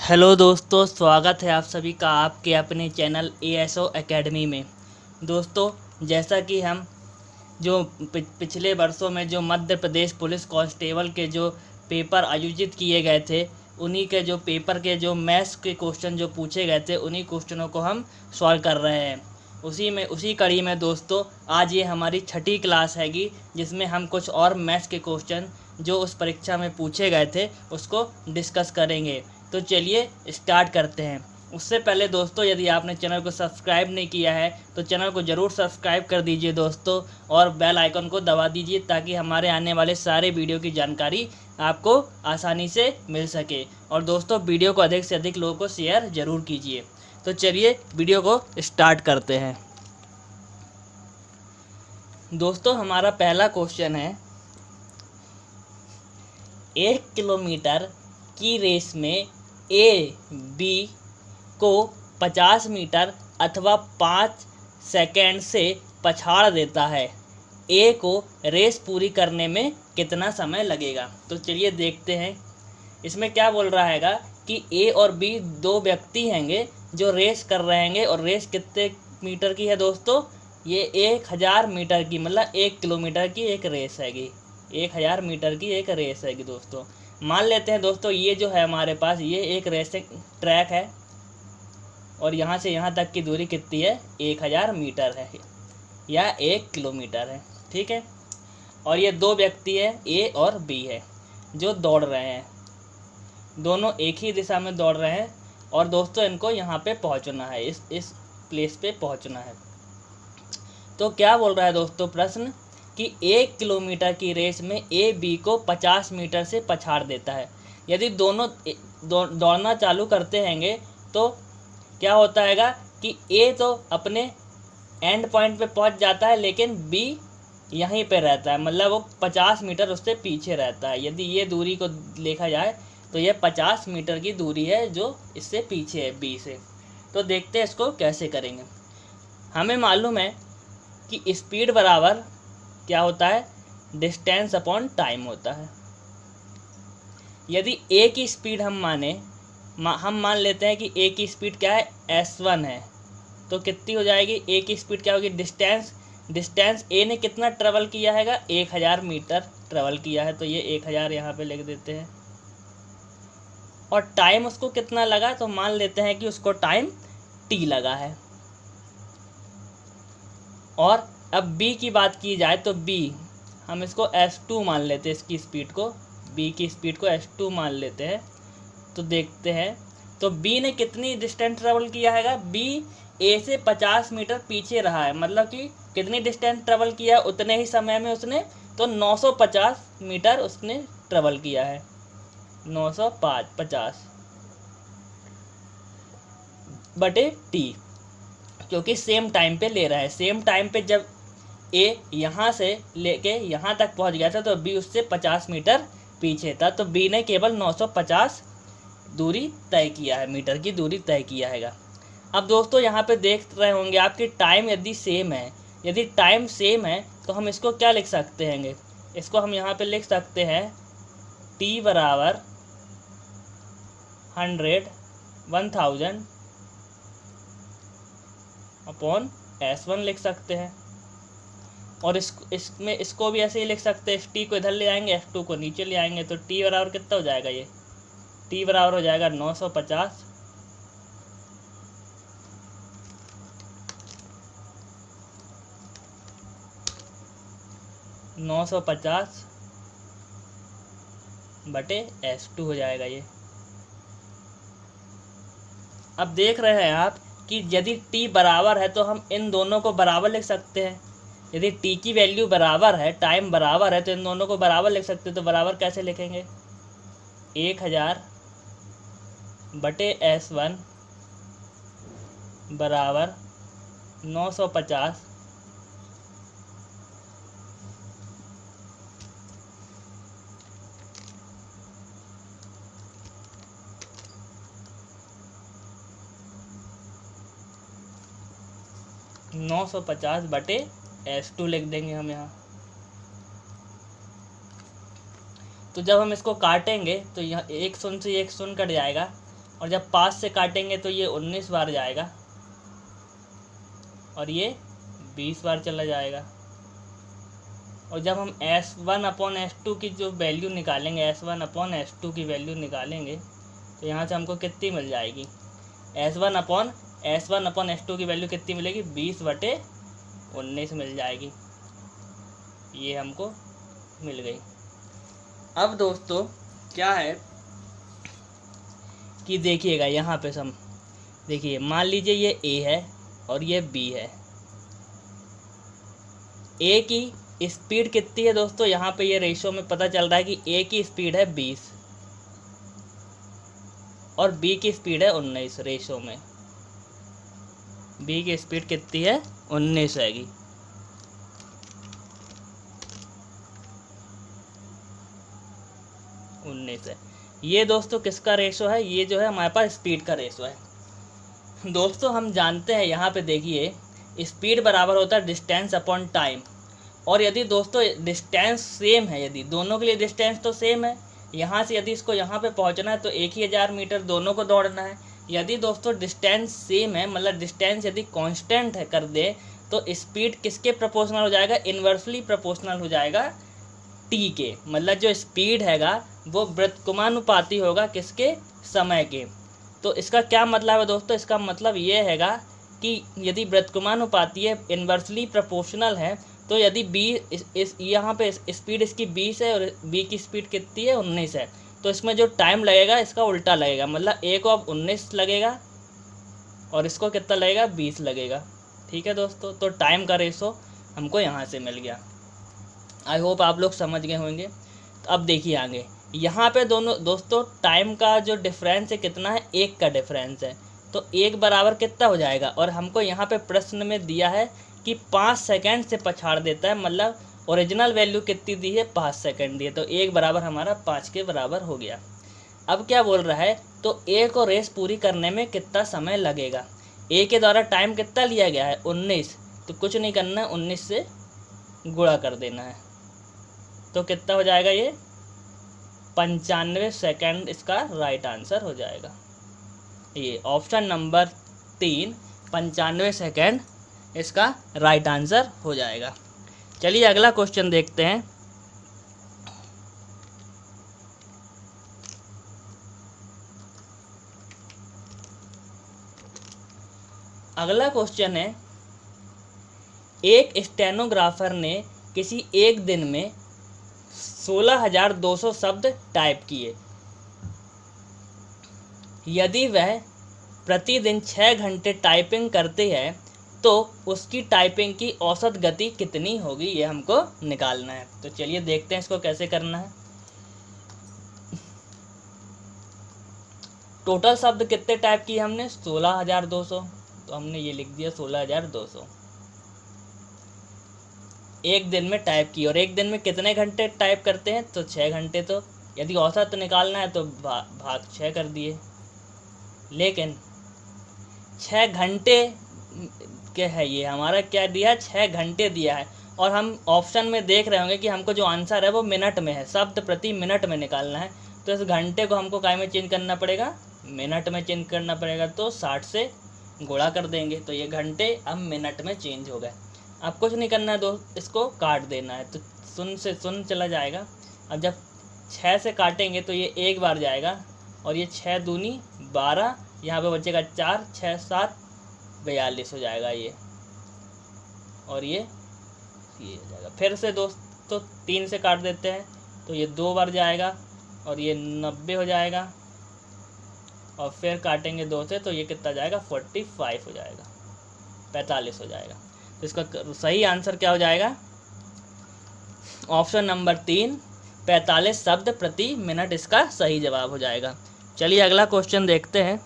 Hello दोस्तों, स्वागत है आप सभी का आपके अपने चैनल एएसओ एकेडमी में। दोस्तों, जैसा कि हम जो पिछले वर्षों में जो मध्य प्रदेश पुलिस कांस्टेबल के जो पेपर आयोजित किए गए थे, उन्हीं के जो पेपर के जो मैथ्स के क्वेश्चन जो पूछे गए थे, उन्हीं क्वेश्चनों को हम सॉल्व कर रहे हैं। उसी कड़ी में दोस्तों, आज ये हमारी छठी क्लास हैगी, जिसमें हम कुछ और मैथ्स के क्वेश्चन जो उस परीक्षा में पूछे गए थे उसको डिस्कस करेंगे। तो चलिए स्टार्ट करते हैं। उससे पहले दोस्तों, यदि आपने चैनल को सब्सक्राइब नहीं किया है तो चैनल को ज़रूर सब्सक्राइब कर दीजिए दोस्तों, और बेल आइकन को दबा दीजिए ताकि हमारे आने वाले सारे वीडियो की जानकारी आपको आसानी से मिल सके। और दोस्तों, वीडियो को अधिक से अधिक लोगों को शेयर ज़रूर कीजिए। तो चलिए वीडियो को स्टार्ट करते हैं। दोस्तों, हमारा पहला क्वेश्चन है, 1 किलोमीटर की रेस में ए बी को 50 मीटर अथवा 5 सेकेंड से पछाड़ देता है। ए को रेस पूरी करने में कितना समय लगेगा? तो चलिए देखते हैं। इसमें क्या बोल रहा हैगा कि ए और बी दो व्यक्ति हैंगे जो रेस कर रहे हैंगे, और रेस कितने मीटर की है दोस्तों? ये 1000 मीटर की, मतलब 1 किलोमीटर की एक रेस हैगी। 1000 मीटर की एक रेस हैगी दोस्तों। मान लेते हैं दोस्तों, ये जो है हमारे पास ये एक रेसिंग ट्रैक है, और यहाँ से यहाँ तक की दूरी कितनी है? 1000 मीटर है या 1 किलोमीटर है। ठीक है, और ये दो व्यक्ति है, ए और बी है, जो दौड़ रहे हैं। दोनों एक ही दिशा में दौड़ रहे हैं, और दोस्तों इनको यहाँ पे पहुँचना है, इस प्लेस पे पहुँचना है। तो क्या बोल रहा है दोस्तों प्रश्न कि 1 किलोमीटर की रेस में ए बी को 50 मीटर से पछाड़ देता है। यदि दोनों दौड़ना चालू करते हैंगे तो क्या होता हैगा कि ए तो अपने एंड पॉइंट पे पहुंच जाता है, लेकिन बी यहीं पे रहता है, मतलब वो 50 मीटर उससे पीछे रहता है। यदि ये दूरी को देखा जाए तो ये 50 मीटर की दूरी है जो इससे पीछे है, बी से। तो देखते हैं इसको कैसे करेंगे। हमें मालूम है कि स्पीड बराबर क्या होता है? डिस्टेंस अपॉन टाइम होता है। यदि ए की स्पीड हम मान लेते हैं कि ए की स्पीड क्या है? s1 है, तो कितनी हो जाएगी? ए की स्पीड क्या होगी? डिस्टेंस ए ने कितना ट्रेवल किया हैगा? 1000 मीटर ट्रेवल किया है, तो ये 1000 यहाँ पे लिख देते हैं। और टाइम उसको कितना लगा? तो मान लेते हैं कि उसको टाइम t लगा है। और अब b की बात की जाए तो b हम इसको s2 मान लेते हैं, इसकी स्पीड को, b की स्पीड को s2 मान लेते हैं। तो देखते हैं, तो b ने कितनी डिस्टेंस ट्रेवल किया हैगा? b a से 50 मीटर पीछे रहा है, मतलब कि कितनी डिस्टेंस ट्रेवल किया है उतने ही समय में उसने? तो 950 मीटर उसने ट्रेवल किया है। 950 बटे t, क्योंकि सेम टाइम पे ले रहा है। सेम टाइम पे जब ए यहाँ से लेके यहाँ तक पहुँच गया था तो बी उससे 50 मीटर पीछे था, तो बी ने केवल 950 दूरी तय किया है, मीटर की दूरी तय किया हैगा। अब दोस्तों यहाँ पे देख रहे होंगे आपकी टाइम यदि सेम है, यदि टाइम सेम है तो हम इसको क्या लिख सकते हैं? इसको हम यहाँ पे लिख सकते हैं t बराबर 1000 अपॉन s1 लिख सकते हैं। और इसको भी ऐसे ही लिख सकते हैं, इस t को इधर ले आएंगे, f2 को नीचे ले आएंगे, तो t बराबर कितना हो जाएगा? ये t बराबर हो जाएगा 950 बटे s2 हो जाएगा ये। अब देख रहे हैं आप कि यदि t बराबर है तो हम इन दोनों को बराबर लिख सकते हैं। यदि t की वैल्यू बराबर है, टाइम बराबर है, तो इन दोनों को बराबर लिख सकते हैं। तो बराबर कैसे लिखेंगे? 1000 बटे s1 बराबर 950 950 बटे s2 लिख देंगे हम यहाँ। तो जब हम इसको काटेंगे तो यहाँ एक शून्य से एक शून्य कट जाएगा, और जब 5 से काटेंगे तो ये 19 बार जाएगा और ये 20 बार चला जाएगा। और जब हम S1/S2 की जो वैल्यू निकालेंगे, S1/S2 की वैल्यू निकालेंगे तो यहाँ से हमको कितनी मिल जाएगी, S1/S2 की वैल्यू कितनी मिलेगी, 20/19 मिल जाएगी। ये हमको मिल गई। अब दोस्तों क्या है कि देखिएगा यहाँ पे हम देखिए, मान लीजिए ये A है और ये B है। A की स्पीड कितनी है दोस्तों, यहाँ पे ये रेशो में पता चल रहा है कि A की स्पीड है 20 और B की स्पीड है 19। रेशो में B की स्पीड कितनी है, 19 हैगी। है ये दोस्तों किसका रेशो है, ये जो है हमारे पास स्पीड का रेशो है। दोस्तों हम जानते हैं यहाँ पे देखिए, स्पीड बराबर होता है डिस्टेंस अपॉन टाइम। और यदि दोस्तों डिस्टेंस सेम है, यदि दोनों के लिए डिस्टेंस तो सेम है, यहाँ से यदि इसको यहाँ पे पहुँचना है तो 1000 मीटर दोनों को दौड़ना है। यदि दोस्तों डिस्टेंस सेम है, मतलब डिस्टेंस यदि कांस्टेंट है कर दे, तो स्पीड किसके प्रोपोर्शनल हो जाएगा, इन्वर्सली प्रोपोर्शनल हो जाएगा टी के। मतलब जो स्पीड हैगा वो व्युत्क्रमानुपाती होगा किसके, समय के। तो इसका क्या मतलब है दोस्तों, इसका मतलब ये हैगा कि यदि व्युत्क्रमानुपाती है, इन्वर्सली प्रोपोर्शनल है, तो यदि इस यहाँ पे स्पीड इसकी 20 है और B की स्पीड कितनी है, 19 है, तो इसमें जो टाइम लगेगा इसका उल्टा लगेगा। मतलब A को अब 19 लगेगा और इसको कितना लगेगा, 20 लगेगा। ठीक है दोस्तों, तो टाइम का रेशो हमको यहाँ से मिल गया। आई होप आप लोग समझ गए होंगे। तो अब देखिए आगे, यहाँ पे दोनों दोस्तों टाइम का जो डिफरेंस है कितना है, 1 का डिफरेंस है। तो 1 बराबर कितना हो जाएगा, और हमको यहाँ पे प्रश्न में दिया है कि 5 सेकंड से पछाड़ देता है। मतलब ओरिजिनल वैल्यू कितनी दी है, 5 सेकंड दी है, तो 1 बराबर हमारा 5 के बराबर हो गया। अब क्या बोल रहा है, तो A को रेस पूरी करने में कितना समय लगेगा। A के द्वारा टाइम कितना लिया गया है, 19। तो कुछ नहीं करना है, 19 से गुणा कर देना है, तो कितना हो जाएगा, ये 95 सेकंड इसका राइट आंसर हो जाएगा। ये ऑप्शन नंबर 3 95 सेकंड इसका राइट आंसर हो जाएगा। चलिए अगला क्वेश्चन देखते हैं। अगला क्वेश्चन है, एक स्टेनोग्राफर ने किसी एक दिन में 16,200 शब्द टाइप किए। यदि वह प्रतिदिन 6 घंटे टाइपिंग करते हैं तो उसकी टाइपिंग की औसत गति कितनी होगी, ये हमको निकालना है। तो चलिए देखते हैं इसको कैसे करना है। टोटल शब्द कितने टाइप किए हमने, 16,200, तो हमने ये लिख दिया 16,200 एक दिन में टाइप की। और एक दिन में कितने घंटे टाइप करते हैं, तो 6 घंटे। तो यदि औसत निकालना है तो भाग 6 कर दिए। लेकिन 6 घंटे के है, ये हमारा क्या दिया, 6 घंटे दिया है। और हम ऑप्शन में देख रहे होंगे कि हमको जो आंसर है वो मिनट में है, शब्द प्रति मिनट में निकालना है। तो इस घंटे को हमको काय में चेंज करना पड़ेगा, मिनट में चेंज करना पड़ेगा। तो 60 से गुणा कर देंगे, तो ये घंटे अब मिनट में चेंज हो गए। अब कुछ नहीं करना है दोस्त, इसको काट देना है, तो शून्य से शून्य चला जाएगा। अब जब 6 से काटेंगे तो ये 1 बार जाएगा, और ये 6 दूनी 12, यहाँ पे बचेगा 4, 6 7 42 हो जाएगा ये, और ये हो जाएगा। फिर से दोस्तों 3 से काट देते हैं तो ये 2 बार जाएगा, और ये 90 हो जाएगा। और फिर काटेंगे 2 से तो ये कितना जाएगा, 45 हो जाएगा, 45 हो जाएगा। तो इसका सही आंसर क्या हो जाएगा, ऑप्शन नंबर 3 45 शब्द प्रति मिनट इसका सही जवाब हो जाएगा। चलिए अगला क्वेश्चन देखते हैं।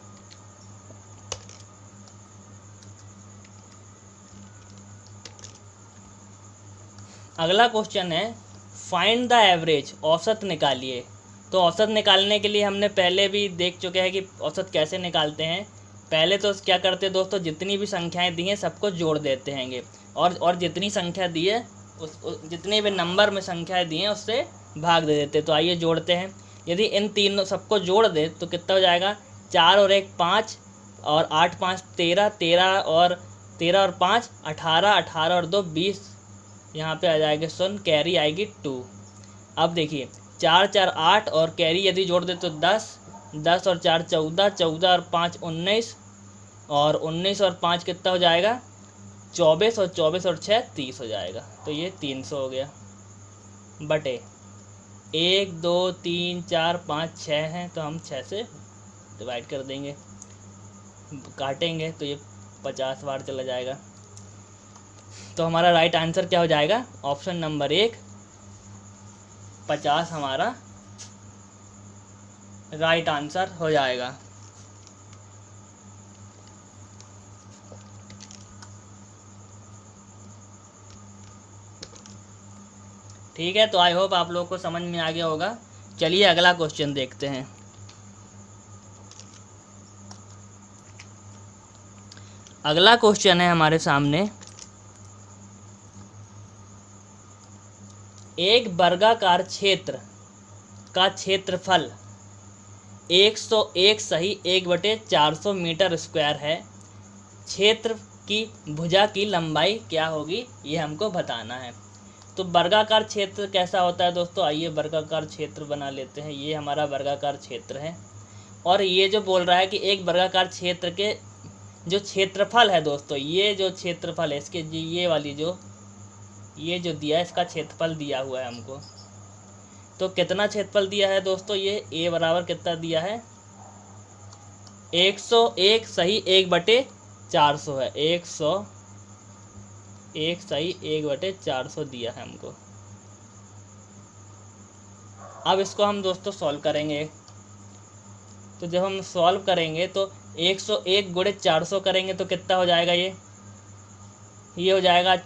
अगला क्वेश्चन है, फाइंड द एवरेज, औसत निकालिए। तो औसत निकालने के लिए हमने पहले भी देख चुके हैं कि औसत कैसे निकालते हैं। पहले तो क्या करते हैं दोस्तों, जितनी भी संख्याएं दी हैं सबको जोड़ देते हैंगे, और जितनी संख्या दी है जितने भी नंबर में संख्याएं दी हैं उससे भाग दे देते। तो आइए जोड़ते हैं। यदि इन तीनों सबको जोड़ दे तो कितना हो जाएगा, 4 और 1 5 और 8 5 13, 13 और 5 18, 18 और 2 20, यहाँ पे आ जाएगा 0, कैरी आएगी 2। अब देखिए 4 4 8 और कैरी यदि जोड़ दे तो 10, 10 और 4 14, 14 और 5 19, और 19 और 5 कितना हो जाएगा 24, और 24 और 6 30 हो जाएगा। तो ये 300 हो गया, बटे 1 2 3 4 5 6 हैं तो हम 6 से डिवाइड कर देंगे, काटेंगे तो ये 50 बार चला जाएगा। तो हमारा राइट आंसर क्या हो जाएगा, ऑप्शन नंबर 1 50 हमारा राइट आंसर हो जाएगा। ठीक है, तो आई होप आप लोगों को समझ में आ गया होगा। चलिए अगला क्वेश्चन देखते हैं। अगला क्वेश्चन है हमारे सामने, एक वर्गाकार क्षेत्र का क्षेत्रफल 101 सही 1/400 मीटर स्क्वायर है। क्षेत्र की भुजा की लंबाई क्या होगी, ये हमको बताना है। तो वर्गाकार क्षेत्र कैसा होता है दोस्तों, आइए वर्गाकार क्षेत्र बना लेते हैं। ये हमारा वर्गाकार क्षेत्र है, और ये जो बोल रहा है कि एक वर्गाकार क्षेत्र के जो क्षेत्रफल है दोस्तों, ये जो क्षेत्रफल है इसके ये वाली जो ये जो दिया है इसका क्षेत्रफल दिया हुआ है हमको। तो कितना क्षेत्रफल दिया है दोस्तों, ये a बराबर कितना दिया है 101 सही 1/400 है। 101 सही 1/400 दिया है हमको। अब इसको हम दोस्तों सॉल्व करेंगे। तो जब हम सॉल्व करेंगे तो 101 गुणे 400 करेंगे तो कितना हो जाएगा, ये हो जाएगा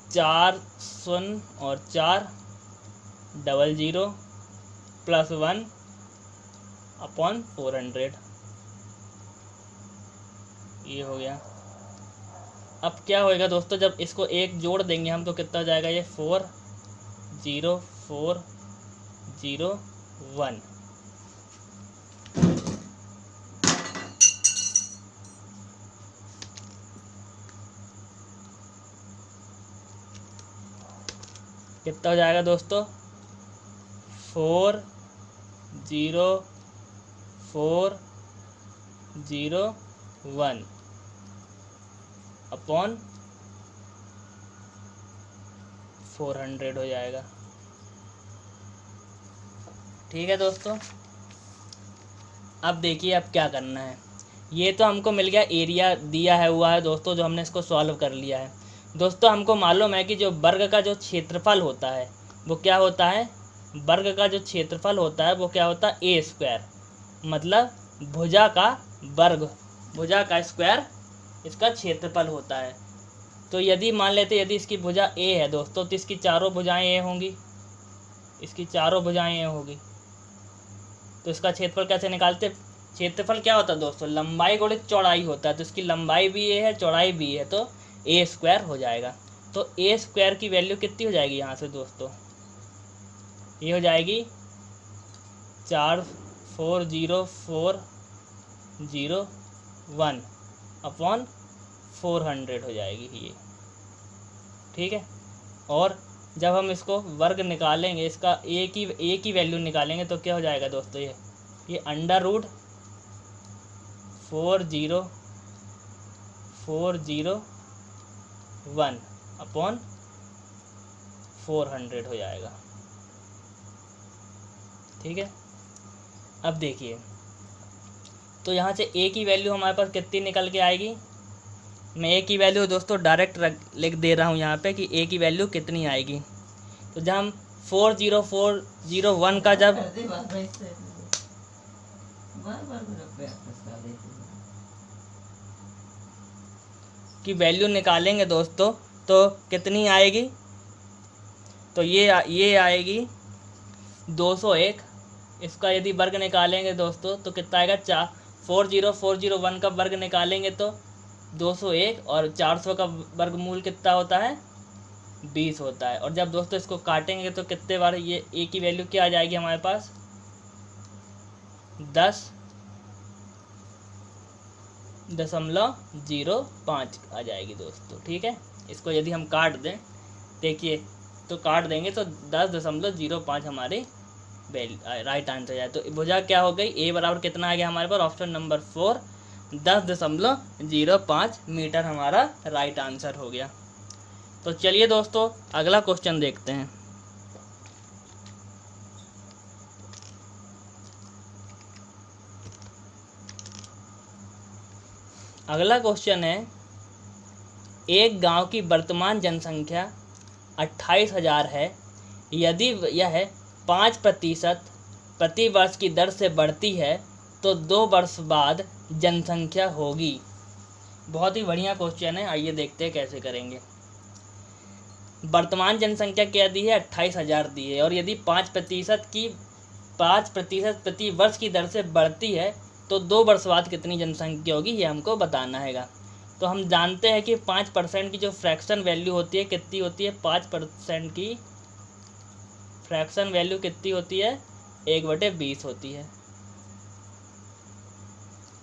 4 0 और 4 00 प्लस 1 अपॉन 400, ये हो गया। अब क्या होएगा दोस्तों, जब इसको एक जोड़ देंगे हम तो कितना हो जाएगा, ये 40401। कितना हो जाएगा दोस्तों 40401 अपॉन 400 हो जाएगा। ठीक है दोस्तों, अब देखिए अब क्या करना है। ये तो हमको मिल गया, एरिया दिया है हुआ है दोस्तों, जो हमने इसको सॉल्व कर लिया है। दोस्तों हमको मालूम है कि जो वर्ग का जो क्षेत्रफल होता है वो क्या होता है, वर्ग का जो क्षेत्रफल होता है वो क्या होता है ए स्क्वायर, मतलब भुजा का वर्ग, भुजा का स्क्वायर इसका क्षेत्रफल होता है। तो यदि मान लेते यदि इसकी भुजा ए है दोस्तों, तो इसकी चारों भुजाएं ए होंगी, इसकी चारों भुजाएं ए होगी। तो इसका क्षेत्रफल कैसे निकालते, क्षेत्रफल क्या होता है दोस्तों, लंबाई गुणित चौड़ाई होता है। तो इसकी लंबाई भी ए है, चौड़ाई भी है, तो ए स्क्वायर हो जाएगा। तो ए स्क्वायर की वैल्यू कितनी हो जाएगी यहाँ से दोस्तों, ये हो जाएगी 40401 अपॉन 400 हो जाएगी ये। ठीक है, और जब हम इसको वर्ग निकालेंगे, इसका ए की वैल्यू निकालेंगे तो क्या हो जाएगा दोस्तों, ये अंडर रूट 40401 अपॉन 400 हो जाएगा। ठीक है, अब देखिए तो यहाँ से ए की वैल्यू हमारे पास कितनी निकल के आएगी। मैं ए की वैल्यू दोस्तों डायरेक्ट लिख दे रहा हूँ यहाँ पे कि ए की वैल्यू कितनी आएगी। तो जब हम 40401 का जब की वैल्यू निकालेंगे दोस्तों तो कितनी आएगी, तो ये आएगी 201। इसका यदि वर्ग निकालेंगे दोस्तों तो कितना आएगा, 40401 का वर्ग निकालेंगे तो 201, और 400 का वर्गमूल कितना होता है 20 होता है। और जब दोस्तों इसको काटेंगे तो कितने बार ये ए की वैल्यू क्या आ जाएगी हमारे पास 10, 10.05 आ जाएगी दोस्तों। ठीक है, इसको यदि हम काट दें, देखिए तो काट देंगे तो 10.05 हमारी राइट आंसर है। तो भुजा क्या हो गई, ए बराबर कितना आ गया हमारे पास, ऑप्शन नंबर 4 10.05 मीटर हमारा राइट आंसर हो गया। तो चलिए दोस्तों अगला क्वेश्चन देखते हैं। अगला क्वेश्चन है, एक गांव की वर्तमान जनसंख्या 28,000 है। यदि यह 5% प्रति वर्ष की दर से बढ़ती है तो 2 वर्ष बाद जनसंख्या होगी। बहुत ही बढ़िया क्वेश्चन है, आइए देखते हैं कैसे करेंगे। वर्तमान जनसंख्या क्या दी है, 28,000 दी है, और यदि 5% प्रति वर्ष की दर से बढ़ती है तो 2 वर्ष बाद कितनी जनसंख्या होगी, ये हमको बताना हैगा। तो हम जानते हैं कि 5% की जो फ्रैक्शन वैल्यू होती है कितनी होती है, 5% की फ्रैक्शन वैल्यू कितनी होती है, 1/20 होती है।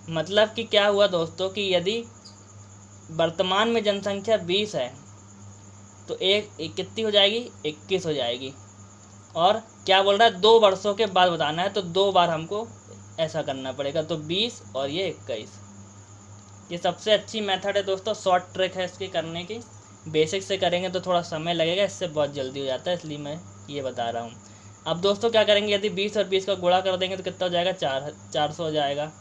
मतलब कि क्या हुआ दोस्तों कि यदि वर्तमान में जनसंख्या 20 है तो एक कितनी हो जाएगी, 21 हो जाएगी। और क्या बोल रहा है, 2 वर्षों के बाद बताना है, तो 2 बार हमको ऐसा करना पड़ेगा, तो 20 और ये 21। ये सबसे अच्छी मेथड है दोस्तों, शॉर्ट ट्रिक है इसकी करने की। बेसिक से करेंगे तो थोड़ा समय लगेगा, इससे बहुत जल्दी हो जाता है, इसलिए मैं ये बता रहा हूँ। अब दोस्तों क्या करेंगे, यदि 20 और 20 का गुणा कर देंगे तो कितना हो जाएगा, 400 हो जाएगा।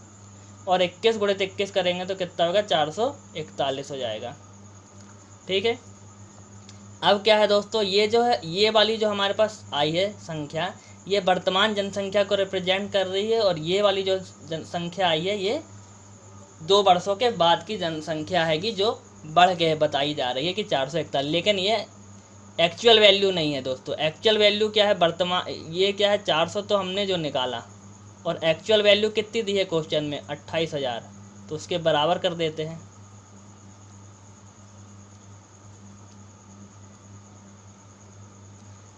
और 21 गुणित 21 करेंगे तो कितना होगा, 441 हो जाएगा। ठीक है, अब क्या है दोस्तों, ये जो है, ये वाली जो हमारे पास आई है संख्या, ये वर्तमान जनसंख्या को रिप्रेजेंट कर रही है, और ये वाली जो संख्या आई है ये 2 वर्षों के बाद की जनसंख्या हैगी, जो बढ़ के बताई जा रही है कि 441। लेकिन ये एक्चुअल वैल्यू नहीं है दोस्तों। एक्चुअल वैल्यू क्या है, वर्तमान ये क्या है, 400 तो हमने जो निकाला, और एक्चुअल वैल्यू कितनी दी है क्वेश्चन में, 28,000, तो उसके बराबर कर देते हैं।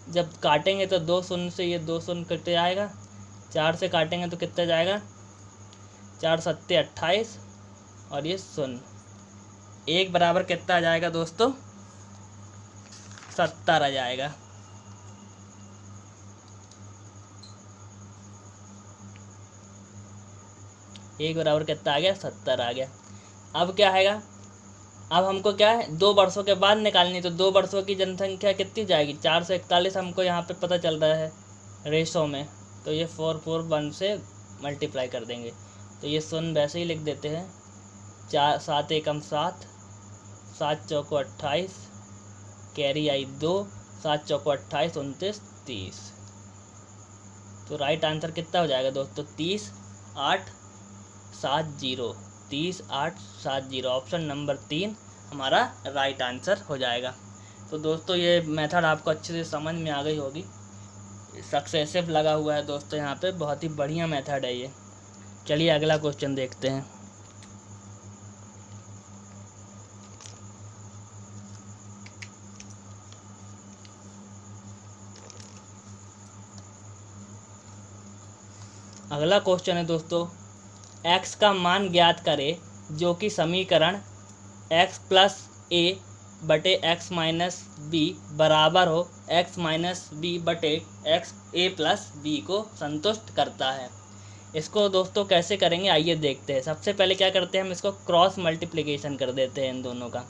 जब काटेंगे तो 2 शून्य से ये 2 शून्य कट जाएगा, 4 से काटेंगे तो कितना जाएगा, 4 सत्ते 28 और ये शून्य, एक बराबर कितना आ जाएगा दोस्तों, 70 आ जाएगा। एक बराबर कितना आ गया, 70 आ गया। अब क्या आएगा, अब हमको क्या है, 2 वर्षों के बाद निकालनी, तो 2 वर्षों की जनसंख्या कितनी जाएगी, 441 हमको यहाँ पे पता चल रहा है रेशो में, तो ये 441 से मल्टीप्लाई कर देंगे, तो ये शून्य वैसे ही लिख देते हैं। 7 एकम 7, 7 चौको 28, कैरी आई 2, 7 चौको 28, 29, 30। तो राइट आंसर कितना हो जाएगा दोस्तों, 30,870, 30,870, ऑप्शन नंबर 3 हमारा राइट आंसर हो जाएगा। तो दोस्तों ये मेथड आपको अच्छे से समझ में आ गई होगी, सक्सेसिव लगा हुआ है दोस्तों यहाँ पे, बहुत ही बढ़िया मेथड है ये। चलिए अगला क्वेश्चन देखते हैं। अगला क्वेश्चन है दोस्तों, x का मान ज्ञात करें जो कि समीकरण x प्लस ए बटे एक्स माइनस बी बराबर हो x माइनस बी बटे एक्स ए प्लस बी को संतुष्ट करता है। इसको दोस्तों कैसे करेंगे आइए देखते हैं। सबसे पहले क्या करते हैं, हम इसको क्रॉस मल्टीप्लिकेशन कर देते हैं इन दोनों का,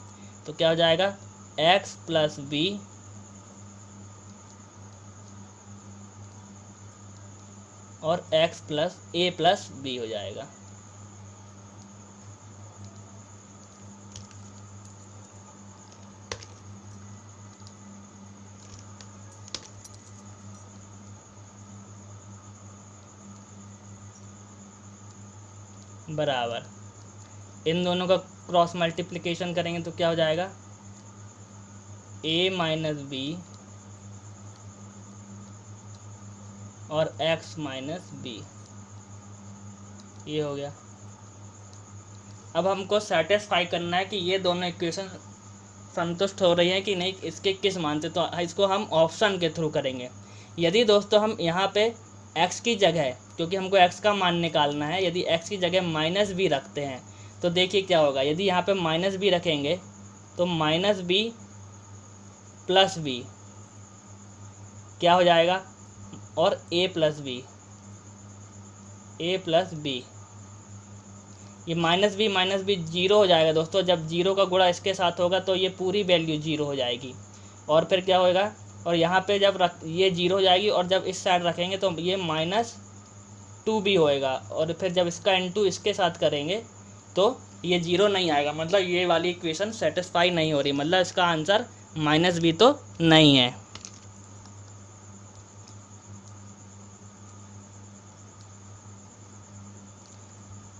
तो क्या हो जाएगा, x प्लस बी और x प्लस ए प्लस बी हो जाएगा। बराबर इन दोनों का क्रॉस मल्टीप्लिकेशन करेंगे तो क्या हो जाएगा, a माइनस बी और x माइनस बी, ये हो गया। अब हमको सेटिस्फाई करना है कि ये दोनों इक्वेशन संतुष्ट हो रही है कि नहीं, इसके किस मान से, तो इसको हम ऑप्शन के थ्रू करेंगे। यदि दोस्तों हम यहाँ पे x की जगह, क्योंकि हमको x का मान निकालना है, यदि x की जगह माइनस बी रखते हैं तो देखिए क्या होगा, यदि यहाँ पे माइनस बी रखेंगे तो माइनस बी प्लस बी क्या हो जाएगा, और ए प्लस बी, ये माइनस बी जीरो हो जाएगा दोस्तों। जब जीरो का गुणा इसके साथ होगा तो ये पूरी वैल्यू जीरो हो जाएगी, और फिर क्या होएगा, और यहाँ पे जब ये जीरो हो जाएगी, और जब इस साइड रखेंगे तो ये -2b होएगा, और फिर जब इसका इनटू इसके साथ करेंगे तो ये जीरो नहीं आएगा, मतलब ये वाली इक्वेशन सेटिस्फाई नहीं हो रही, मतलब इसका आंसर -b तो नहीं है।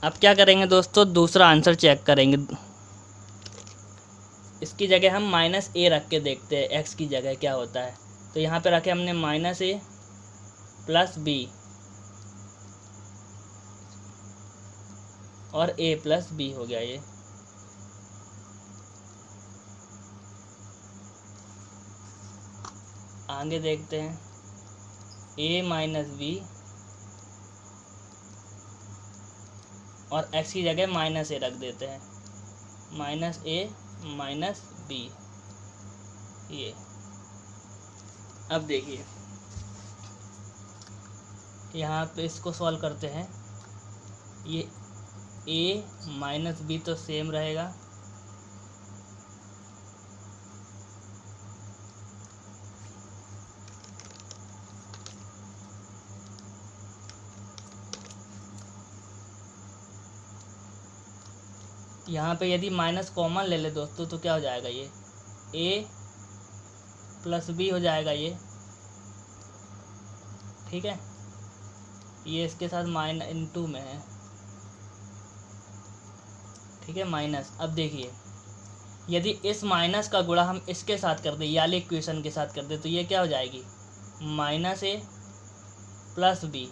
अब क्या करेंगे दोस्तों, दूसरा आंसर चेक करेंगे। इसकी जगह हम -a रख के देखते हैं x की जगह क्या होता है। तो यहाँ पे रखे हमने -a प्लस b और a प्लस b हो गया ये। आगे देखते हैं, a माइनस बी और x की जगह -a रख देते हैं, -a माइनस बी। ये अब देखिए यहाँ पे इसको सॉल्व करते हैं, ये a माइनस बी तो सेम रहेगा, यहाँ पे यदि माइनस कॉमन ले ले दोस्तों तो क्या हो जाएगा, ये a प्लस बी हो जाएगा ये, ठीक है। ये इसके साथ माइनस इनटू में है, ठीक है, माइनस। अब देखिए यदि इस माइनस का गुणा हम इसके साथ कर दें, ये वाली इक्वेशन के साथ कर दें, तो ये क्या हो जाएगी, -a प्लस बी,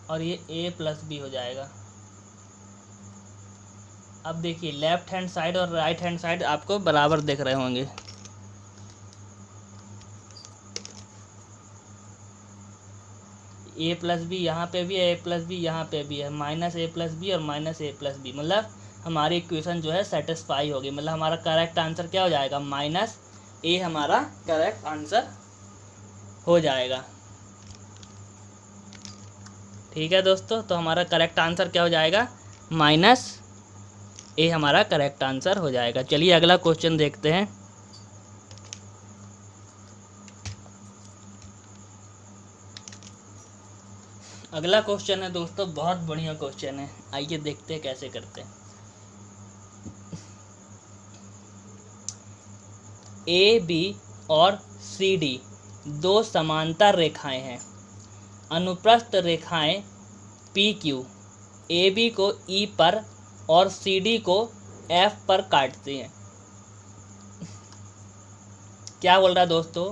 और ये a प्लस बी हो जाएगा। अब देखिए लेफ्ट हैंड साइड और राइट हैंड साइड आपको बराबर दिख रहे होंगे। a प्लस बी यहाँ पे भी है, a प्लस बी यहाँ पे भी है, -a प्लस बी और -a प्लस बी, मतलब हमारी इक्वेशन जो है सेटिस्फाई होगी, मतलब हमारा करेक्ट आंसर क्या हो जाएगा, -a हमारा करेक्ट आंसर हो जाएगा। ठीक है दोस्तों, तो हमारा करेक्ट आंसर क्या हो जाएगा, -a हमारा करेक्ट आंसर हो जाएगा। चलिए अगला क्वेश्चन देखते हैं। अगला क्वेश्चन है दोस्तों, बहुत बढ़िया क्वेश्चन है, आइए देखते हैं कैसे करते हैं। AB और CD दो समांतर रेखाएं हैं। अनुप्रस्थ रेखाएं PQ AB को E पर और CD को F पर काटती हैं। क्या बोल रहा है दोस्तों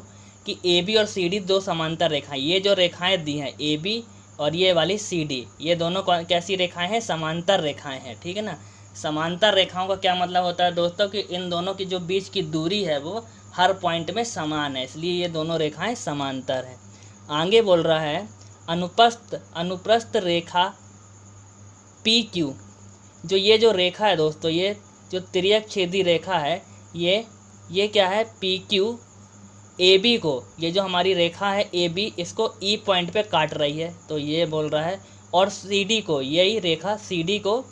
कि AB और CD दो समांतर रेखाएं, ये जो रेखाएं दी हैं AB और ये वाली CD, ये दोनों कैसी रेखाएं हैं, समांतर रेखाएं हैं, ठीक है ना। समांतर रेखाओं का क्या मतलब होता है दोस्तों कि इन दोनों की जो बीच की दूरी है वो हर पॉइंट में समान है, इसलिए ये दोनों रेखाएं समांतर हैं। आगे बोल रहा है अनुप्रस्थ रेखा PQ, जो ये जो रेखा है दोस्तों, ये जो तिर्यक छेदी रेखा है, ये क्या है, PQ AB को, ये जो हमारी रेखा है AB, इसको E पॉइंट पे काट रही है, तो ये बोल रहा है, और CD को, यही रेखा CD को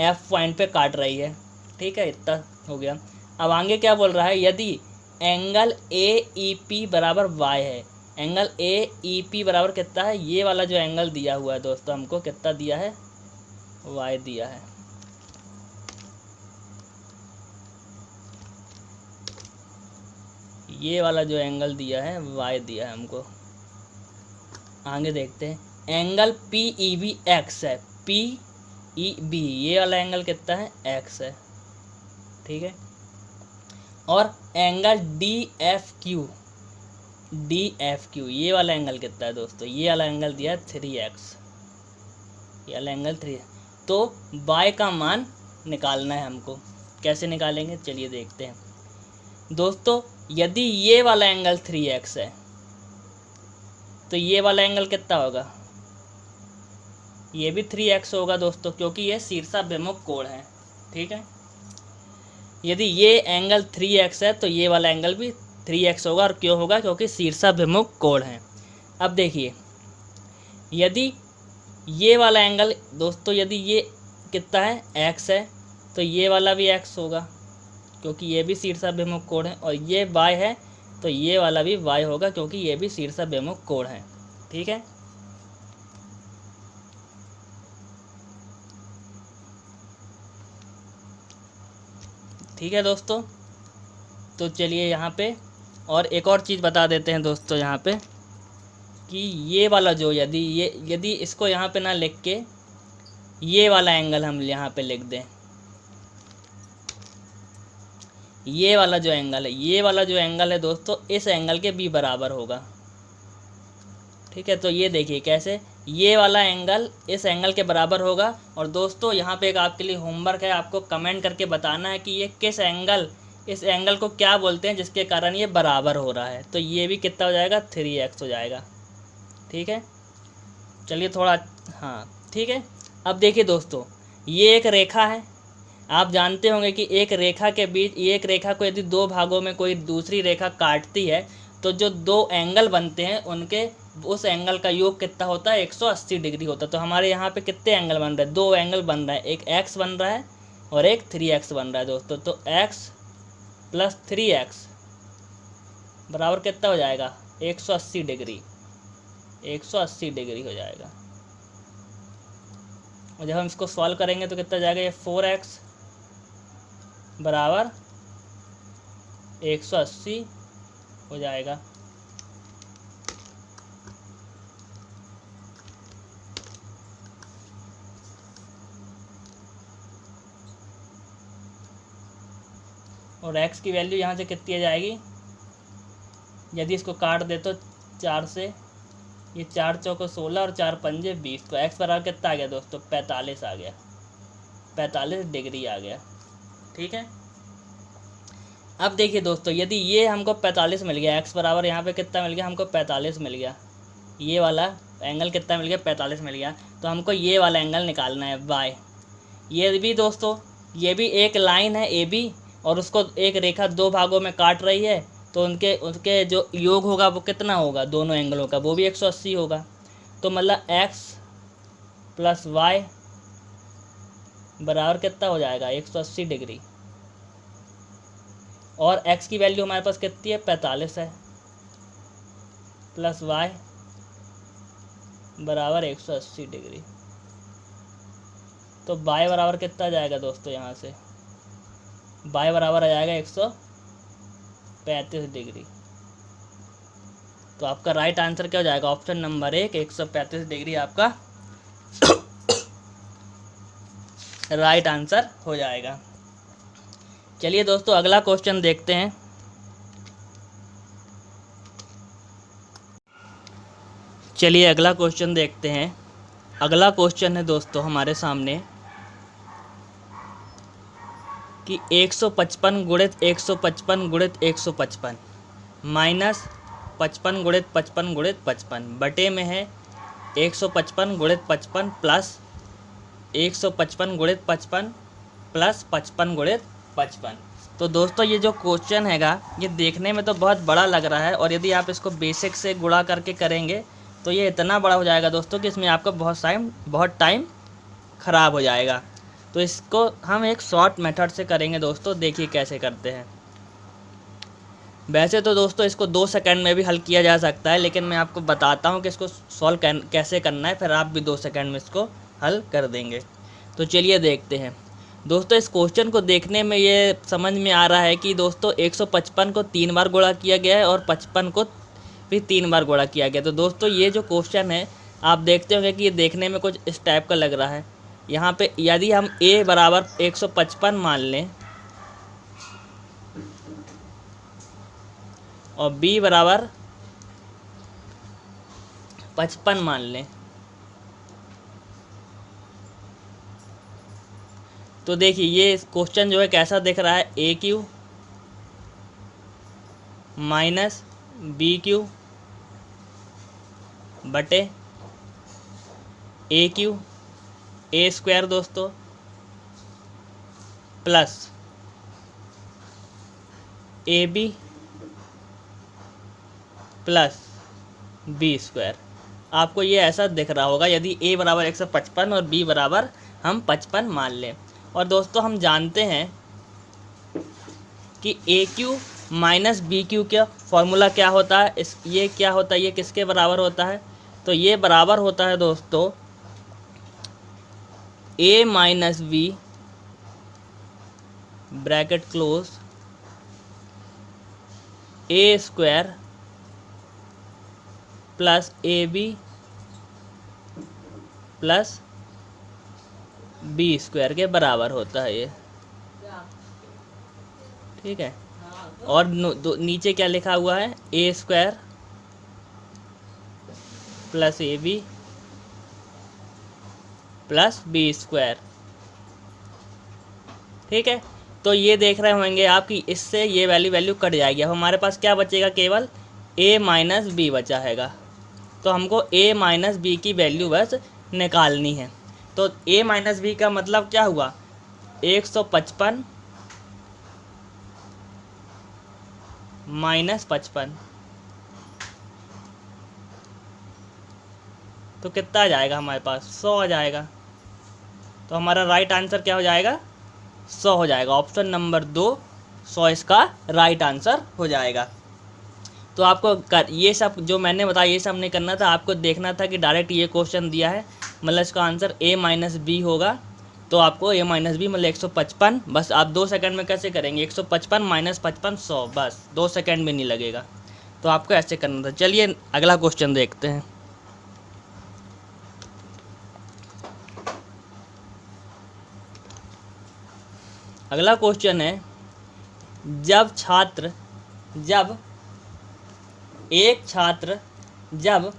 F पॉइंट पे काट रही है, ठीक है, इतना हो गया। अब आगे क्या बोल रहा है, यदि एंगल AEP बराबर y है, एंगल AEP बराबर कितना है, ये वाला जो एंगल दिया हुआ है दोस्तों, हमको कितना दिया है, y दिया है। ये वाला जो एंगल दिया है y दिया है हमको। आगे देखते हैं, एंगल PEB x है, PEB ये वाला एंगल कितना है, x है, ठीक है। और एंगल DFQ ये वाला एंगल कितना है दोस्तों, ये वाला एंगल दिया है 3x, ये वाला एंगल 3 है। तो y का मान निकालना है हमको, कैसे निकालेंगे चलिए देखते हैं दोस्तों। यदि ये वाला एंगल 3x है तो ये वाला एंगल कितना होगा, ये भी 3x होगा दोस्तों, क्योंकि ये शीर्षाभिमुख कोण है। ठीक है, यदि ये एंगल 3x है तो ये वाला एंगल भी 3x होगा। और क्यों होगा? क्योंकि शीर्षाभिमुख कोण है। अब देखिए, यदि ये वाला एंगल दोस्तों, यदि ये कितना है, x है, तो ये वाला भी x होगा, क्योंकि ये भी शीर्षाभिमुख कोण है। और ये y है, तो ये वाला भी y होगा, क्योंकि ये भी शीर्षाभिमुख कोण है। ठीक है, ठीक है दोस्तों। तो चलिए यहाँ पे और एक और चीज़ बता देते हैं दोस्तों, यहाँ पे कि ये वाला जो, यदि इसको यहाँ पे ना लिख के ये वाला एंगल हम यहाँ पे लिख दें, ये वाला जो एंगल है, ये वाला जो एंगल है दोस्तों, इस एंगल के b बराबर होगा। ठीक है, तो ये देखिए कैसे, ये वाला एंगल इस एंगल के बराबर होगा। और दोस्तों यहाँ पे एक आपके लिए होमवर्क है, आपको कमेंट करके बताना है कि ये किस एंगल, इस एंगल को क्या बोलते हैं जिसके कारण ये बराबर हो रहा है। तो ये भी कितना हो जाएगा, 3x हो जाएगा। ठीक है, चलिए थोड़ा, हाँ ठीक है। अब देखिए दोस्तों, ये एक रेखा है, आप जानते होंगे कि एक रेखा के बीच, एक रेखा को यदि दो भागों में कोई दूसरी रेखा काटती है तो जो दो एंगल बनते हैं उनके, उस एंगल का योग कितना होता है, 180 डिग्री होता है। तो हमारे यहाँ पे कितने एंगल बन रहे हैं, दो एंगल बन रहा है, एक x बन रहा है और एक 3x बन रहा है दोस्तों। तो x प्लस 3x बराबर कितना हो जाएगा, 180 डिग्री, 180 डिग्री हो जाएगा। और जब हम इसको सॉल्व करेंगे तो कितना जाएगा, ये 4x बराबर 180 हो जाएगा। और x की वैल्यू यहाँ से कितनी आ जाएगी, यदि इसको काट दे तो 4 से, ये 4 चौको 16 और 4 पंजे 20, तो x बराबर कितना आ गया दोस्तों, 45 आ गया, 45 डिग्री आ गया। ठीक है, अब देखिए दोस्तों, यदि ये हमको 45 मिल गया, x बराबर यहाँ पे कितना मिल गया, हमको 45 मिल गया, ये वाला एंगल कितना मिल गया, 45 मिल गया, तो हमको ये वाला एंगल निकालना है y। ये भी दोस्तों, ये भी एक लाइन है AB, और उसको एक रेखा दो भागों में काट रही है, तो उनके जो योग होगा वो कितना होगा, दोनों एंगलों का, वो भी 180 होगा। तो मतलब x प्लस y बराबर कितना हो जाएगा, 180 डिग्री। और x की वैल्यू हमारे पास कितनी है, 45 है, प्लस y बराबर 180 डिग्री। तो y बराबर कितना जाएगा दोस्तों, यहाँ से y बराबर आ जाएगा 135 डिग्री। तो आपका राइट आंसर क्या हो जाएगा, ऑप्शन नंबर 1, 135 डिग्री आपका राइट आंसर हो जाएगा। चलिए दोस्तों अगला क्वेश्चन देखते हैं। चलिए अगला क्वेश्चन देखते हैं। अगला क्वेश्चन है दोस्तों हमारे सामने कि 155 गुणित 155 गुणित 155 माइनस 55 गुणित 55 गुणित 55 बटे में है 155 गुणित 55 प्लस 155 गुणित 55 प्लस 55 गुणित 55। तो दोस्तों ये जो क्वेश्चन हैगा, ये देखने में तो बहुत बड़ा लग रहा है, और यदि आप इसको बेसिक से गुणा करके करेंगे तो ये इतना बड़ा हो जाएगा दोस्तों कि इसमें आपका बहुत टाइम ख़राब हो जाएगा। तो इसको हम एक शॉर्ट मेथड से करेंगे दोस्तों, देखिए कैसे करते हैं। वैसे तो दोस्तों इसको 2 सेकंड में भी हल किया जा सकता है, लेकिन मैं आपको बताता हूँ कि इसको सॉल्व कैसे करना है, फिर आप भी 2 सेकंड में इसको हल कर देंगे। तो चलिए देखते हैं दोस्तों। इस क्वेश्चन को देखने में ये समझ में आ रहा है कि दोस्तों 155 को 3 बार गुणा किया गया है और 55 को भी 3 बार गुणा किया गया। तो दोस्तों ये जो क्वेश्चन है आप देखते होंगे कि ये देखने में कुछ इस टाइप का लग रहा है। यहाँ पे यदि हम a बराबर 155 मान लें और b बराबर 55 मान लें, तो देखिए ये क्वेश्चन जो है कैसा दिख रहा है, A Q minus B Q बटे ए क्यू ए स्क्वायर दोस्तों plus A B plus B square. आपको ये ऐसा दिख रहा होगा यदि a बराबर 155 और b बराबर हम 55 मान लें। और दोस्तों हम जानते हैं कि ए क्यू माइनस बी क्यू का फॉर्मूला क्या होता है, ये क्या होता है, ये किसके बराबर होता है, तो ये बराबर होता है दोस्तों a minus B bracket close A square plus A B plus B square के बराबर होता है ये, ठीक है। और नीचे क्या लिखा हुआ है, A square plus A B plus B square, ठीक है। तो ये देख रहे होंगे आप कि इससे ये वैल्यू कट जाएगी। अब हमारे पास क्या बचेगा, केवल a माइनस बी बचा हैगा। तो हमको a माइनस बी की वैल्यू बस निकालनी है। तो a माइनस बी का मतलब क्या हुआ, 155 माइनस 55, तो कितना आ जाएगा हमारे पास, 100 आ जाएगा। तो हमारा राइट आंसर क्या हो जाएगा, 100 हो जाएगा। ऑप्शन नंबर 2 100 इसका राइट आंसर हो जाएगा। तो आपको ये सब जो मैंने बताया ये सब नहीं करना था, आपको देखना था कि डायरेक्ट ये क्वेश्चन दिया है, मतलब इसका आंसर a माइनस बी होगा। तो आपको a माइनस बी मतलब 155, बस आप 2 सेकंड में कैसे करेंगे, 155 माइनस 55 100, बस 2 सेकंड भी नहीं लगेगा। तो आपको ऐसे करना था। चलिए अगला क्वेश्चन देखते हैं। अगला क्वेश्चन है, एक छात्र जब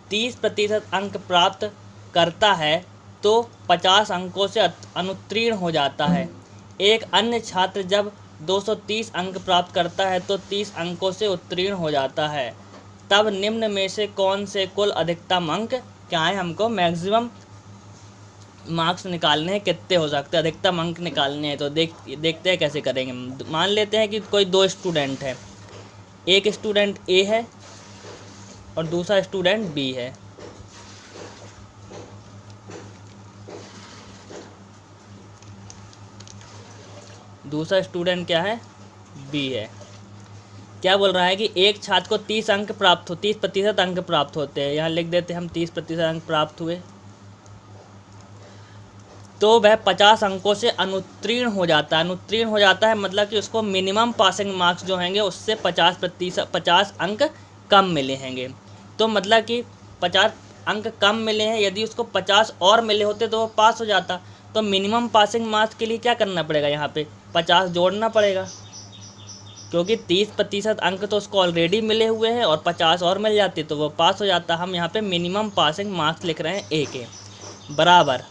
30% अंक प्राप्त करता है तो 50 अंकों से अनुत्तीर्ण हो जाता है। एक अन्य छात्र जब 230 अंक प्राप्त करता है तो 30 अंकों से उत्तीर्ण हो जाता है। तब निम्न में से कौन से कुल अधिकतम अंक क्या है, हमको मैक्सिमम मार्क्स निकालने हैं, कितने हो सकते हैं, अधिकतम अंक निकालने हैं। तो देखते हैं कैसे करेंगे। मान लेते हैं कि कोई 2 स्टूडेंट है, एक स्टूडेंट ए है और दूसरा स्टूडेंट बी है। दूसरा स्टूडेंट क्या है, बी है। क्या बोल रहा है कि एक छात्र को 30 अंक प्राप्त हो 30% अंक प्राप्त होते हैं। यहाँ लिख देते हैं हम 30% अंक प्राप्त हुए, तो वह 50 अंकों से अनुत्तीर्ण हो जाता है। अनुत्तीर्ण हो जाता है मतलब कि उसको मिनिमम पासिंग मार्क्स जो होंगे उससे 50 अंक कम मिले होंगे। तो मतलब कि 50 अंक कम मिले हैं, यदि उसको 50 और मिले होते तो वो पास हो जाता। तो मिनिमम पासिंग मार्क्स के लिए क्या करना पड़ेगा, यहाँ पे 50 जोड़ना पड़ेगा, क्योंकि 30% अंक तो उसको ऑलरेडी मिले हुए हैं और 50 और मिल जाते तो वो पास हो जाता। हम यहाँ पे मिनिमम पासिंग मार्क्स लिख रहे हैं ए के बराबर,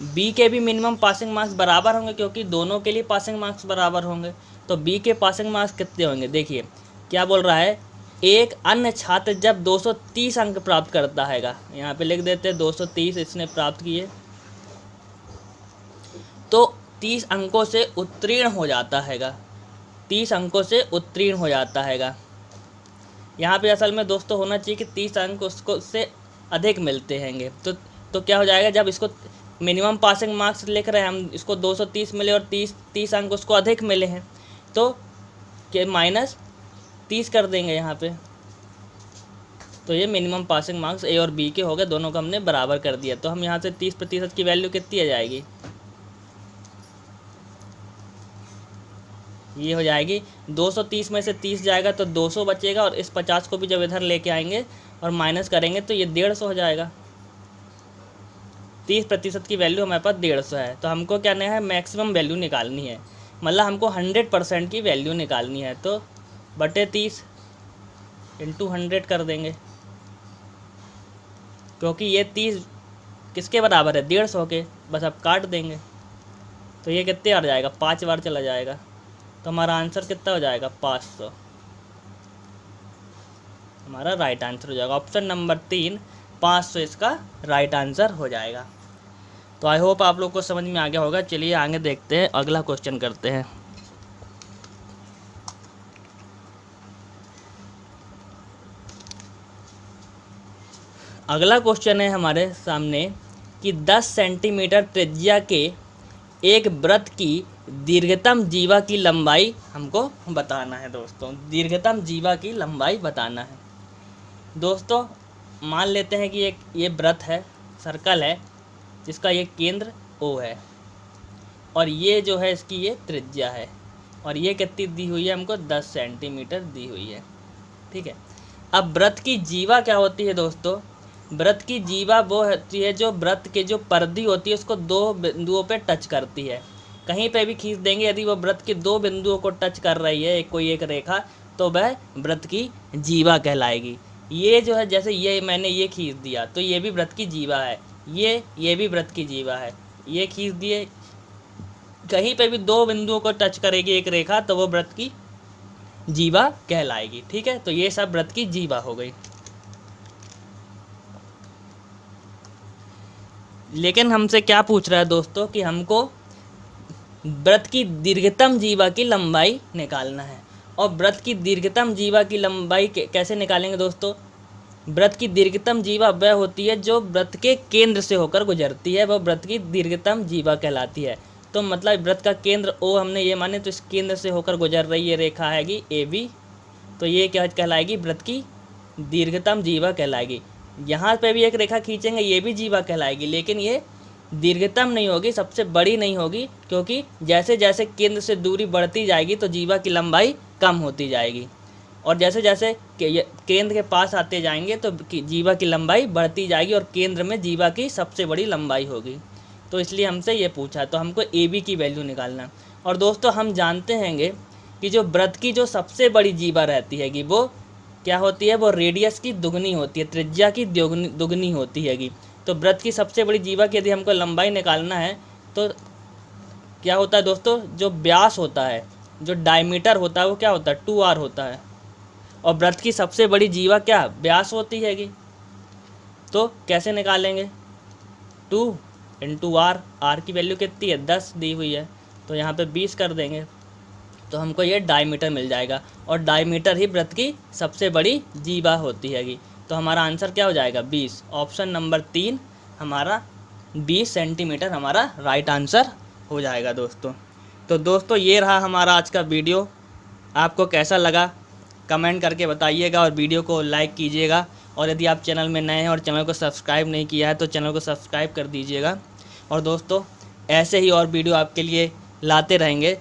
बी के भी मिनिमम पासिंग मार्क्स बराबर होंगे क्योंकि दोनों के लिए पासिंग मार्क्स बराबर होंगे। तो बी के पासिंग मार्क्स कितने होंगे, देखिए क्या बोल रहा है, एक अन्य छात्र जब 230 अंक प्राप्त करता हैगा, यहाँ पे लिख देते हैं 230 इसने प्राप्त किए, तो 30 अंकों से उत्तीर्ण हो जाता हैगा, 30 अंकों से उत्तीर्ण हो जाता हैगा। यहाँ पे असल में दोस्तों होना चाहिए कि 30 अंक उसको से अधिक मिलते हैंगे। तो क्या हो जाएगा, जब इसको मिनिमम पासिंग मार्क्स लिख रहे हैं हम, इसको 230 मिले और 30 अंक उसको अधिक मिले हैं, तो के माइनस 30 कर देंगे यहाँ पे। तो ये मिनिमम पासिंग मार्क्स ए और बी के हो गए, दोनों को हमने बराबर कर दिया। तो हम यहाँ से 30% की वैल्यू कितनी आ जाएगी, ये हो जाएगी 230 में से 30 जाएगा तो 200 बचेगा, और इस 50 को भी जब इधर लेके आएंगे और माइनस करेंगे तो ये 150 हो जाएगा। 30% की वैल्यू हमारे पास 150 है। तो हमको क्या नहीं है, मैक्सिमम वैल्यू निकालनी है, मतलब हमको 100% की वैल्यू निकालनी है। तो बटे 30 इंटू 100 कर देंगे, क्योंकि ये 30 किसके बराबर है, 150 के। बस अब काट देंगे तो ये कितने आ जाएगा, 5 बार चला जाएगा। तो हमारा आंसर कितना हो जाएगा, 500 हमारा राइट आंसर हो जाएगा। ऑप्शन नंबर 3 500 इसका राइट आंसर हो जाएगा। तो आई होप आप लोग को समझ में आ गया होगा। चलिए आगे देखते हैं, अगला क्वेश्चन करते हैं। अगला क्वेश्चन है हमारे सामने कि 10 सेंटीमीटर त्रिज्या के एक वृत्त की दीर्घतम जीवा की लंबाई हमको बताना है। दोस्तों दीर्घतम जीवा की लंबाई बताना है। दोस्तों मान लेते हैं कि ये वृत्त है, सर्कल है, जिसका ये केंद्र O है और ये जो है इसकी ये त्रिज्या है और ये कितनी दी हुई है हमको 10 सेंटीमीटर दी हुई है। ठीक है, अब वृत्त की जीवा क्या होती है दोस्तों? वृत्त की जीवा वो होती है जो वृत्त के जो परिधि होती है उसको दो बिंदुओं पे टच करती है। कहीं पे भी खींच देंगे, यदि वो वृत्त के दो बिंदुओं को टच कर रही है कोई एक रेखा, तो वह वृत्त की जीवा कहलाएगी। ये जो है, जैसे ये मैंने ये खींच दिया तो ये भी वृत्त की जीवा है, ये भी वृत्त की जीवा है। ये खींच दिए, कहीं पे भी दो बिंदुओं को टच करेगी एक रेखा तो वो वृत्त की जीवा कहलाएगी। ठीक है, तो ये सब वृत्त की जीवा हो गई। लेकिन हमसे क्या पूछ रहा है दोस्तों कि हमको वृत्त की दीर्घतम जीवा की लंबाई निकालना है। और वृत्त की दीर्घतम जीवा की लंबाई कैसे निकालेंगे दोस्तों? वृत्त की दीर्घतम जीवा वह होती है जो वृत्त के केंद्र से होकर गुजरती है, वह वृत्त की दीर्घतम जीवा कहलाती है। तो मतलब वृत्त का केंद्र O हमने ये माने, तो इस केंद्र से होकर गुजर रही ये रेखा हैगी AB, तो ये क्या कहलाएगी? वृत्त की दीर्घतम जीवा कहलाएगी। यहाँ पे भी एक रेखा खींचेंगे, ये भी जीवा कहलाएगी, लेकिन ये दीर्घतम नहीं होगी, सबसे बड़ी नहीं होगी, क्योंकि जैसे जैसे केंद्र से दूरी बढ़ती जाएगी तो जीवा की लंबाई कम होती जाएगी और जैसे जैसे केंद्र के पास आते जाएंगे तो जीवा की लंबाई बढ़ती जाएगी और केंद्र में जीवा की सबसे बड़ी लंबाई होगी। तो इसलिए हमसे ये पूछा, तो हमको AB की वैल्यू निकालना। और दोस्तों हम जानते हैंगे कि जो वृत्त की जो सबसे बड़ी जीवा रहती हैगी वो क्या होती है? वो रेडियस की दुगनी होती है, त्रिज्या की दुगनी होती हैगी। तो वृत्त की सबसे बड़ी जीवा की यदि हमको लंबाई निकालना है तो क्या होता है दोस्तों? जो व्यास होता है, जो डायमीटर होता है, वो क्या होता है? 2r होता है। और वृत्त की सबसे बड़ी जीवा क्या? व्यास होती हैगी। तो कैसे निकालेंगे? 2 × r, r की वैल्यू कितनी है? 10 दी हुई है, तो यहाँ पे 20 कर देंगे तो हमको ये डायमीटर मिल जाएगा। और डायमीटर ही वृत्त की सबसे बड़ी जीवा होती हैगी। तो हमारा आंसर क्या हो जाएगा? 20। ऑप्शन नंबर 3 हमारा 20 सेंटीमीटर हमारा राइट आंसर हो जाएगा दोस्तों। तो दोस्तों ये रहा हमारा आज का वीडियो। आपको कैसा लगा कमेंट करके बताइएगा और वीडियो को लाइक कीजिएगा। और यदि आप चैनल में नए हैं और चैनल को सब्सक्राइब नहीं किया है तो चैनल को सब्सक्राइब कर दीजिएगा। और दोस्तों ऐसे ही और वीडियो आपके लिए लाते रहेंगे।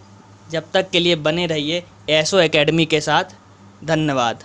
जब तक के लिए बने रहिए एसो एकेडमी के साथ। धन्यवाद।